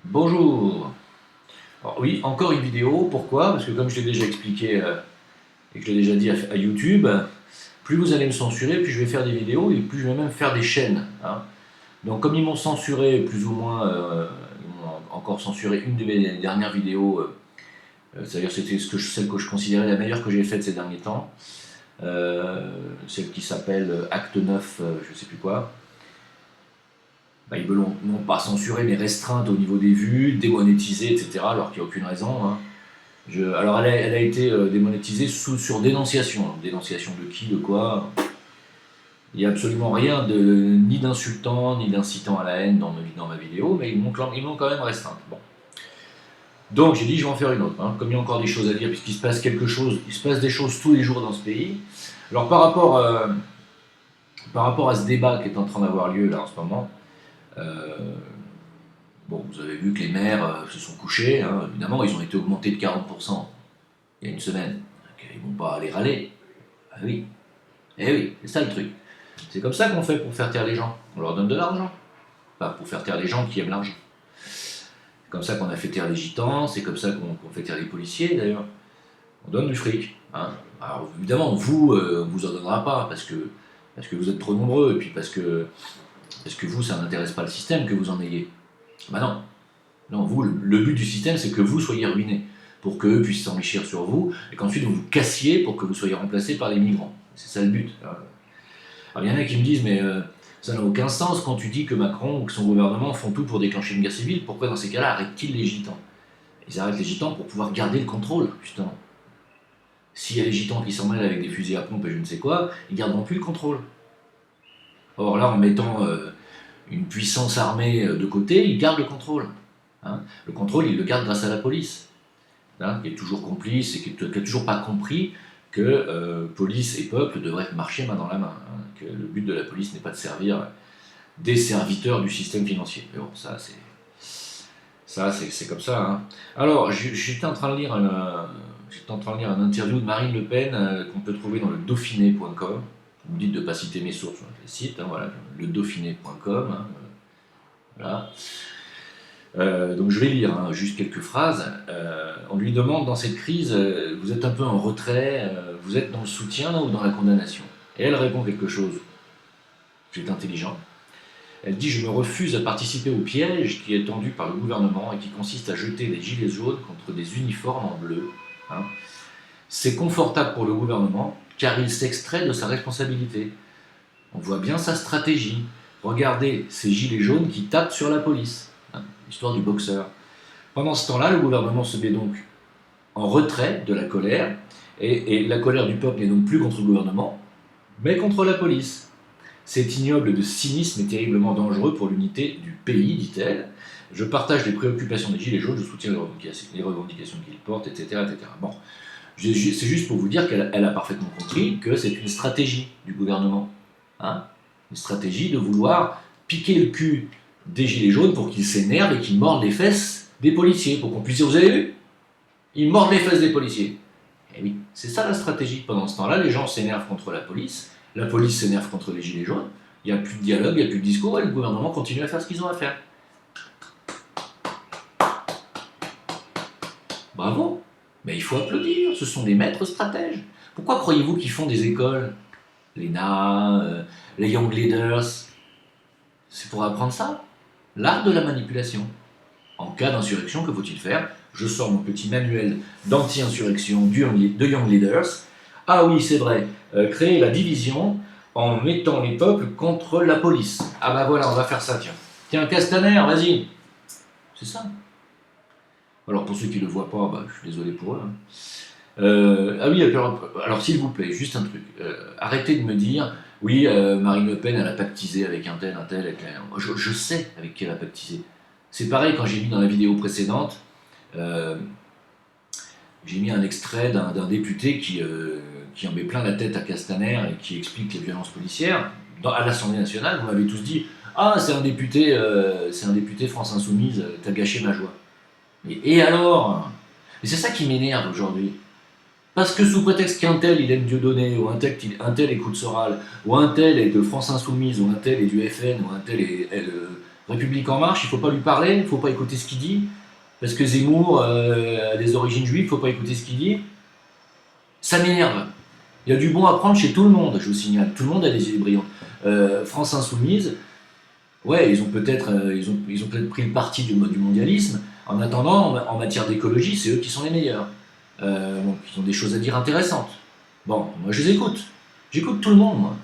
Bonjour. Alors oui, encore une vidéo. Pourquoi? Parce que comme je l'ai déjà expliqué et que je l'ai déjà dit à YouTube, plus vous allez me censurer, plus je vais faire des vidéos et plus je vais même faire des chaînes, hein. Donc comme ils m'ont censuré plus ou moins, ils m'ont encore censuré une de mes dernières vidéos, c'est-à-dire c'était celle que je considérais la meilleure que j'ai faite ces derniers temps, euh, celle qui s'appelle Acte 9, je sais plus quoi. Bah, ils me l'ont non pas censurée mais restreinte au niveau des vues, démonétisée, etc. Alors qu'il n'y a aucune raison, hein. Alors elle a été démonétisée sur dénonciation. Dénonciation de qui, de quoi? Il n'y a absolument rien ni d'insultant, ni d'incitant à la haine dans ma vidéo, mais ils m'ont quand même restreinte. Bon. Donc j'ai dit je vais en faire une autre, hein, comme il y a encore des choses à dire, puisqu'il se passe quelque chose, il se passe des choses tous les jours dans ce pays. Alors par rapport à ce débat qui est en train d'avoir lieu là en ce moment, euh, bon, vous avez vu que les maires se sont couchés, hein, évidemment ils ont été augmentés de 40% il y a une semaine. Donc, ils vont pas aller râler. Ah oui, eh oui, c'est ça le truc. C'est comme ça qu'on fait pour faire taire les gens. On leur donne de l'argent. Pas pour faire taire les gens qui aiment l'argent. C'est comme ça qu'on a fait taire les gitans, c'est comme ça qu'on fait taire les policiers d'ailleurs. On donne du fric, hein. Alors évidemment, vous, on vous en donnera pas parce que vous êtes trop nombreux et puis parce que vous, ça n'intéresse pas le système que vous en ayez. Bah non. Non, vous, le but du système, c'est que vous soyez ruinés pour qu'eux puissent s'enrichir sur vous et qu'ensuite vous vous cassiez pour que vous soyez remplacés par les migrants. C'est ça le but. Alors il y en a qui me disent, mais ça n'a aucun sens quand tu dis que Macron ou que son gouvernement font tout pour déclencher une guerre civile. Pourquoi dans ces cas-là arrêtent-ils les gitans? Ils arrêtent les gitans pour pouvoir garder le contrôle, justement. S'il y a les gitans qui s'en mêlent avec des fusils à pompe et je ne sais quoi, ils garderont plus le contrôle. Or là, en mettant une puissance armée de côté, ils gardent le contrôle, hein. Le contrôle, ils le gardent grâce à la police, hein, qui est toujours complice et qui n'a toujours pas compris que police et peuple devraient marcher main dans la main, hein, que le but de la police n'est pas de servir des serviteurs du système financier. Mais bon, c'est comme ça, hein. Alors, j'étais en train de lire j'étais en train de lire un interview de Marine Le Pen qu'on peut trouver dans le Dauphiné.com. Vous me dites de ne pas citer mes sources, je les cite, hein, voilà, le Dauphiné.com, hein, voilà. Donc je vais lire, hein, juste quelques phrases. On lui demande dans cette crise, vous êtes un peu en retrait, vous êtes dans le soutien là, ou dans la condamnation? Et elle répond quelque chose qui est intelligent. Elle dit: je me refuse à participer au piège qui est tendu par le gouvernement et qui consiste à jeter des gilets jaunes contre des uniformes en bleu, hein. C'est confortable pour le gouvernement car il s'extrait de sa responsabilité. On voit bien sa stratégie. Regardez ces gilets jaunes qui tapent sur la police, hein, l'histoire du boxeur. Pendant ce temps-là, le gouvernement se met donc en retrait de la colère, et la colère du peuple n'est donc plus contre le gouvernement, mais contre la police. C'est ignoble de cynisme et terriblement dangereux pour l'unité du pays, dit-elle. Je partage les préoccupations des Gilets jaunes, je soutiens les revendications qu'ils portent, etc., etc. Bon, c'est juste pour vous dire qu'elle a parfaitement compris que c'est une stratégie du gouvernement, hein, une stratégie de vouloir piquer le cul des Gilets jaunes pour qu'ils s'énervent et qu'ils mordent les fesses des policiers, pour qu'on puisse dire: vous avez vu? Ils mordent les fesses des policiers. Et oui, c'est ça la stratégie. Pendant ce temps-là, les gens s'énervent contre la police s'énerve contre les gilets jaunes, il n'y a plus de dialogue, il n'y a plus de discours, et le gouvernement continue à faire ce qu'ils ont à faire. Bravo. Mais il faut applaudir, ce sont des maîtres stratèges. Pourquoi croyez-vous qu'ils font des écoles? L'ENA, les Young Leaders, c'est pour apprendre ça, l'art de la manipulation. En cas d'insurrection, que faut-il faire? Je sors mon petit manuel d'anti-insurrection de Young Leaders. Ah oui, c'est vrai, créer la division en mettant les peuples contre la police. Ah bah voilà, on va faire ça, tiens. Tiens, Castaner, vas-y. C'est ça. Alors pour ceux qui ne le voient pas, bah, je suis désolé pour eux, hein. Ah oui, alors s'il vous plaît, juste un truc. Arrêtez de me dire, oui, Marine Le Pen, elle a pactisé avec un tel, avec je sais avec qui elle a pactisé. C'est pareil quand j'ai mis dans la vidéo précédente, euh, j'ai mis un extrait d'un député qui en met plein la tête à Castaner et qui explique les violences policières. À l'Assemblée nationale, vous m'avez tous dit: ah, c'est un député France Insoumise, t'as gâché ma joie. Et alors? Et c'est ça qui m'énerve aujourd'hui. Parce que sous prétexte qu'un tel il aime Dieudonné, ou un tel écoute Soral, ou un tel est de France Insoumise, ou un tel est du FN, ou un tel est République En Marche, il ne faut pas lui parler, il ne faut pas écouter ce qu'il dit, parce que Zemmour a des origines juives, il ne faut pas écouter ce qu'il dit. Ça m'énerve. Il y a du bon à prendre chez tout le monde, je vous signale. Tout le monde a des idées brillantes. France Insoumise, ouais, ils ont peut-être pris le parti du mondialisme. En attendant, en matière d'écologie, c'est eux qui sont les meilleurs. Donc, ils ont des choses à dire intéressantes. Bon, moi je les écoute. J'écoute tout le monde, moi.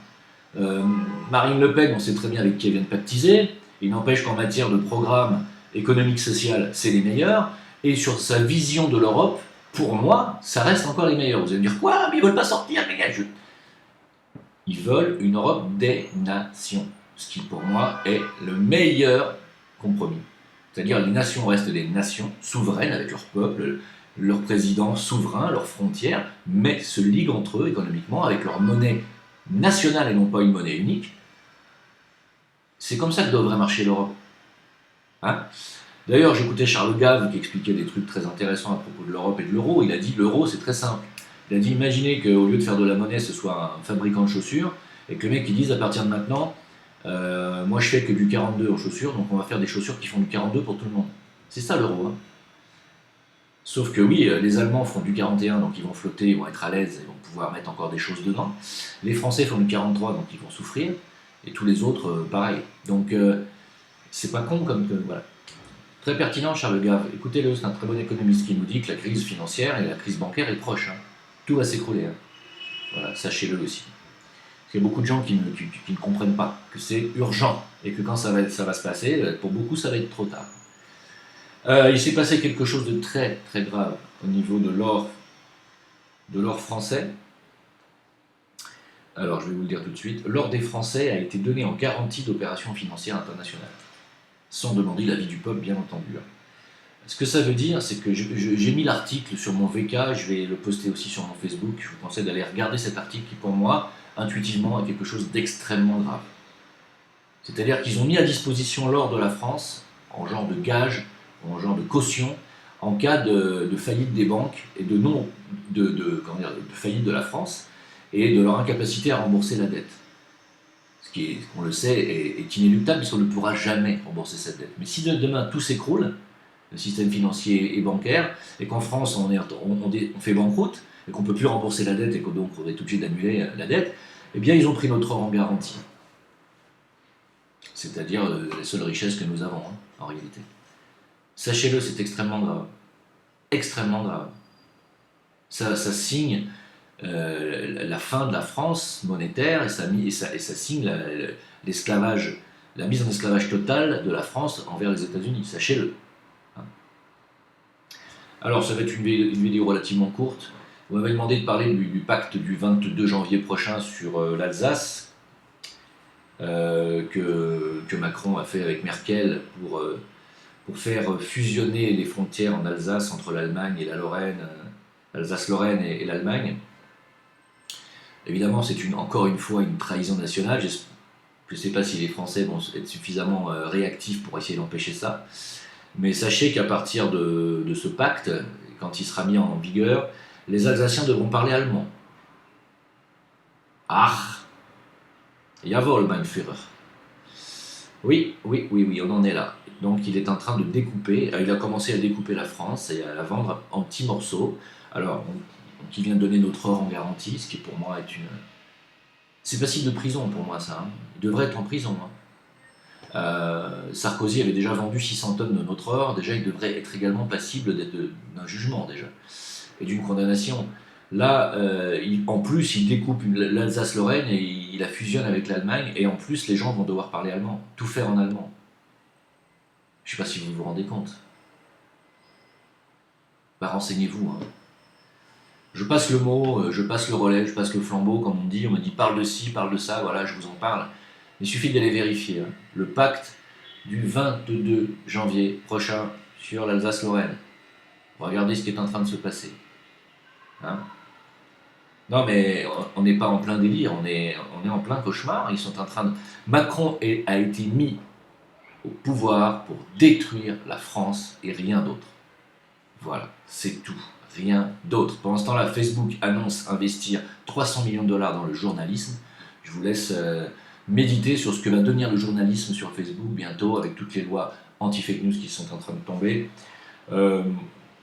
Euh, Marine Le Pen, on sait très bien avec qui elle vient de pactiser. Il n'empêche qu'en matière de programme économique-social, c'est les meilleurs. Et sur sa vision de l'Europe, pour moi, ça reste encore les meilleurs. Vous allez me dire quoi? Mais ils veulent pas sortir, les gars. Ils veulent une Europe des nations. Ce qui, pour moi, est le meilleur compromis. C'est-à-dire les nations restent des nations souveraines avec leur peuple, leurs présidents souverains, leurs frontières, mais se liguent entre eux économiquement avec leur monnaie nationale et non pas une monnaie unique. C'est comme ça que devrait marcher l'Europe. Hein? D'ailleurs, j'écoutais Charles Gave qui expliquait des trucs très intéressants à propos de l'Europe et de l'euro. Il a dit l'euro c'est très simple. Il a dit imaginez qu'au lieu de faire de la monnaie, ce soit un fabricant de chaussures et que le mec il dise à partir de maintenant, moi je fais que du 42 en chaussures, donc on va faire des chaussures qui font du 42 pour tout le monde. C'est ça l'euro. Hein. Sauf que oui, les Allemands font du 41, donc ils vont flotter, ils vont être à l'aise, ils vont pouvoir mettre encore des choses dedans. Les Français font du 43, donc ils vont souffrir. Et tous les autres, pareil. Donc c'est pas con comme... voilà. Très pertinent, Charles Gave. Écoutez-le, c'est un très bon économiste qui nous dit que la crise financière et la crise bancaire est proche. Hein. Tout va s'écrouler. Hein. Voilà, sachez-le aussi. Parce qu'il y a beaucoup de gens qui ne comprennent pas que c'est urgent et que quand ça va se passer, pour beaucoup, ça va être trop tard. Il s'est passé quelque chose de très très grave au niveau de l'or français. Alors, je vais vous le dire tout de suite. L'or des Français a été donné en garantie d'opérations financières internationales, sans demander l'avis du peuple, bien entendu. Ce que ça veut dire, c'est que j'ai mis l'article sur mon VK, je vais le poster aussi sur mon Facebook. Je vous conseille d'aller regarder cet article qui, pour moi, intuitivement, est quelque chose d'extrêmement grave. C'est-à-dire qu'ils ont mis à disposition l'or de la France en genre de gage, en genre de caution, en cas de faillite des banques et de faillite de la France et de leur incapacité à rembourser la dette. Ce qui, on le sait, est inéluctable puisqu'on ne pourra jamais rembourser cette dette. Mais si demain tout s'écroule, le système financier et bancaire, et qu'en France on fait banqueroute, et qu'on ne peut plus rembourser la dette et qu'on donc on est obligé d'annuler la dette, eh bien ils ont pris notre or en garantie. C'est-à-dire la seule richesse que nous avons, hein, en réalité. Sachez-le, c'est extrêmement grave. Extrêmement grave. Ça signe la fin de la France monétaire et ça signe l'esclavage, la mise en esclavage total de la France envers les États-Unis. Sachez-le. Hein. Alors, ça va être une vidéo relativement courte. Vous m'avez demandé de parler du pacte du 22 janvier prochain sur l'Alsace que Macron a fait avec Merkel pour faire fusionner les frontières en Alsace entre l'Allemagne et la Lorraine, l'Alsace-Lorraine et l'Allemagne. Évidemment, c'est encore une fois une trahison nationale. Je ne sais pas si les Français vont être suffisamment réactifs pour essayer d'empêcher ça. Mais sachez qu'à partir de ce pacte, quand il sera mis en vigueur, les Alsaciens devront parler allemand. Ach, jawohl, mein Führer. Oui, on en est là. Donc il est en train de découper, il a commencé à découper la France et à la vendre en petits morceaux. Alors, qui vient de donner notre or en garantie, ce qui pour moi est une... C'est passible de prison pour moi ça, hein. Il devrait être en prison. Hein. Sarkozy avait déjà vendu 600 tonnes de notre or, déjà il devrait être également passible d'un jugement déjà, et d'une condamnation. Là, en plus, il découpe l'Alsace-Lorraine et il la fusionne avec l'Allemagne, et en plus, les gens vont devoir parler allemand, tout faire en allemand. Je ne sais pas si vous vous rendez compte. Bah, renseignez-vous. Hein. Je passe le mot, je passe le relais, je passe le flambeau, comme on me dit parle de ci, parle de ça, voilà, je vous en parle. Il suffit d'aller vérifier. Hein. Le pacte du 22 janvier prochain sur l'Alsace-Lorraine. Regardez ce qui est en train de se passer. Hein. Non mais on n'est pas en plein délire, on est en plein cauchemar. Ils sont en train de... Macron a été mis au pouvoir pour détruire la France et rien d'autre. Voilà, c'est tout. Rien d'autre. Pendant ce temps-là, Facebook annonce investir 300 millions de dollars dans le journalisme. Je vous laisse méditer sur ce que va devenir le journalisme sur Facebook bientôt, avec toutes les lois anti-fake news qui sont en train de tomber.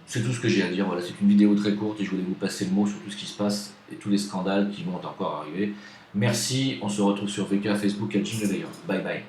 C'est tout ce que j'ai à dire. Voilà, c'est une vidéo très courte et je voulais vous passer le mot sur tout ce qui se passe et tous les scandales qui vont encore arriver. Merci, on se retrouve sur VK, Facebook et Gmail d'ailleurs. Bye bye.